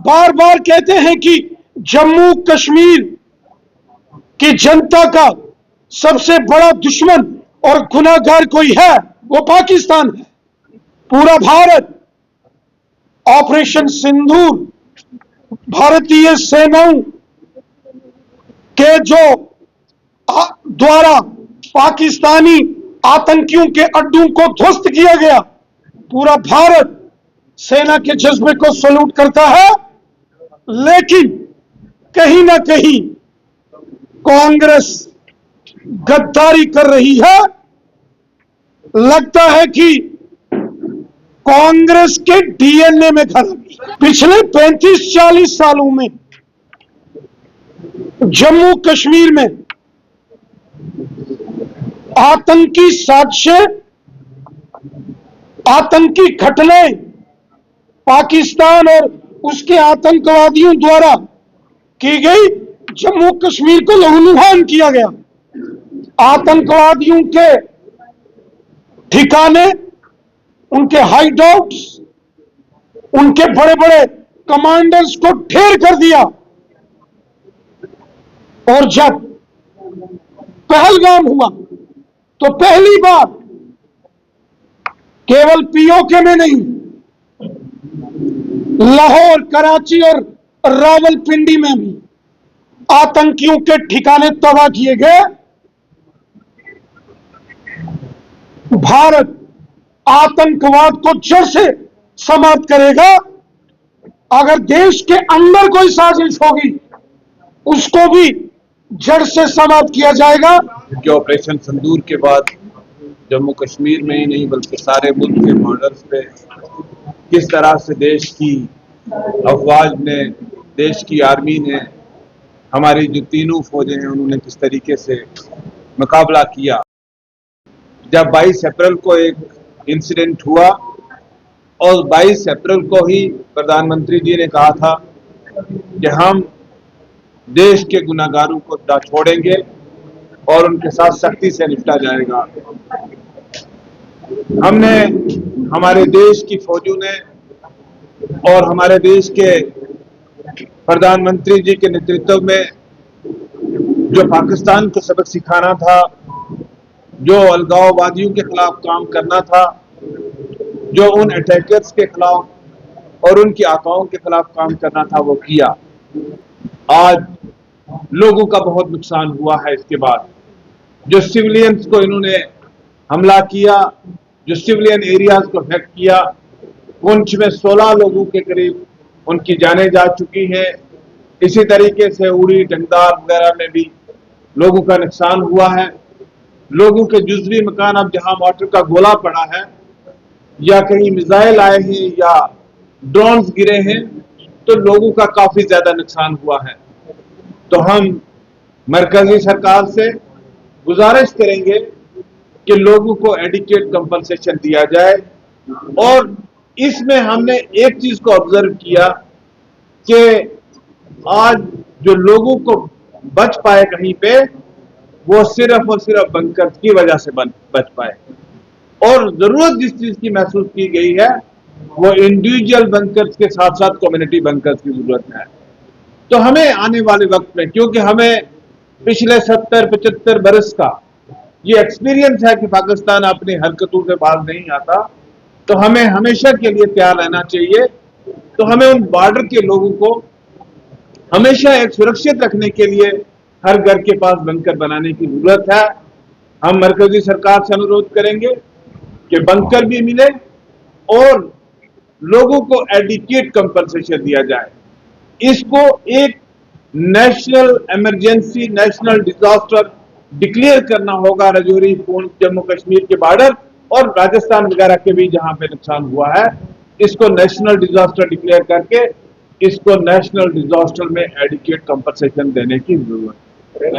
बार बार कहते हैं कि जम्मू कश्मीर की जनता का सबसे बड़ा दुश्मन और गुनाहगार कोई है, वो पाकिस्तान है। पूरा भारत ऑपरेशन सिंदूर भारतीय सेनाओं के जो द्वारा पाकिस्तानी आतंकियों के अड्डों को ध्वस्त किया गया, पूरा भारत सेना के जज्बे को सैल्यूट करता है। लेकिन कहीं ना कहीं कांग्रेस गद्दारी कर रही है। लगता है कि कांग्रेस के डीएनए में खराबी। पिछले 35-40 सालों में जम्मू कश्मीर में आतंकी साजिशें, आतंकी घटनाएं पाकिस्तान और उसके आतंकवादियों द्वारा की गई। जम्मू कश्मीर को लहूलुहान किया गया। आतंकवादियों के ठिकाने, उनके हाइडआउट्स, उनके बड़े बड़े कमांडर्स को ढेर कर दिया। और जब पहलगाम हुआ तो पहली बार केवल पीओके में नहीं, लाहौर, कराची और रावलपिंडी में भी आतंकियों के ठिकाने तबाह किए गए। भारत आतंकवाद को जड़ से समाप्त करेगा। अगर देश के अंदर कोई साजिश होगी, उसको भी जड़ से समाप्त किया जाएगा। कि ऑपरेशन सिंदूर के बाद जम्मू कश्मीर में ही नहीं बल्कि सारे मुल्क के बॉर्डर्स पे किस तरह से देश की अफवाज ने, देश की आर्मी ने, हमारी जो तीनों फौजें हैं उन्होंने किस तरीके से मुकाबला किया। जब 22 अप्रैल को एक इंसिडेंट हुआ और 22 अप्रैल को ही प्रधानमंत्री जी ने कहा था कि हम देश के गुनाहगारों को ना छोड़ेंगे और उनके साथ सख्ती से निपटा जाएगा। हमने, हमारे देश की फौजों ने और हमारे देश के प्रधानमंत्री जी के नेतृत्व में जो पाकिस्तान को सबक सिखाना था, जो अलगाववादियों के खिलाफ काम करना था, जो उन अटैकर्स के खिलाफ और उनकी आकाओं के खिलाफ काम करना था, वो किया। आज लोगों का बहुत नुकसान हुआ है। इसके बाद जो सिविलियंस को इन्होंने हमला किया, जो सिविलियन एरियाज को अफेक्ट किया, पुंछ में 16 लोगों के करीब उनकी जानें जा चुकी हैं। इसी तरीके से उड़ी, टंगदार वगैरह में भी लोगों का नुकसान हुआ है। लोगों के जुज़वी मकान, अब जहां वाटर का गोला पड़ा है या कहीं मिसाइल आए हैं या ड्रोन्स गिरे हैं, तो लोगों का काफी ज्यादा नुकसान हुआ है। तो हम मरकजी सरकार से गुजारिश करेंगे कि लोगों को एडिक्वेट कंपनसेशन दिया जाए। और इसमें हमने एक चीज को ऑब्जर्व किया कि आज जो लोगों को बच पाए कहीं पे, वो सिर्फ और सिर्फ बंकर की वजह से बच पाए। और जरूरत जिस चीज की महसूस की गई है वो इंडिविजुअल बंकर्स के साथ साथ कम्युनिटी बंकर्स की जरूरत है। तो हमें आने वाले वक्त में, क्योंकि हमें पिछले 70-75 बरस का ये एक्सपीरियंस है कि पाकिस्तान अपनी हरकतों से बाज नहीं आता, तो हमें हमेशा के लिए तैयार रहना चाहिए। तो हमें उन बॉर्डर के लोगों को हमेशा एक सुरक्षित रखने के लिए हर घर के पास बंकर बनाने की जरूरत है। हम मरकजी सरकार से अनुरोध करेंगे कि बंकर भी मिले और लोगों को एडिक्वेट कंपनसेशन दिया जाए। इसको एक national emergency, national disaster declare करना होगा। राजौरी, पुंछ, जम्मू कश्मीर के बॉर्डर और राजस्थान वगैरह के भी जहां पे नुकसान हुआ है, इसको नेशनल डिजास्टर डिक्लेयर करके इसको नेशनल डिजास्टर में एडिक्वेट कंपनसेशन देने की जरूरत है।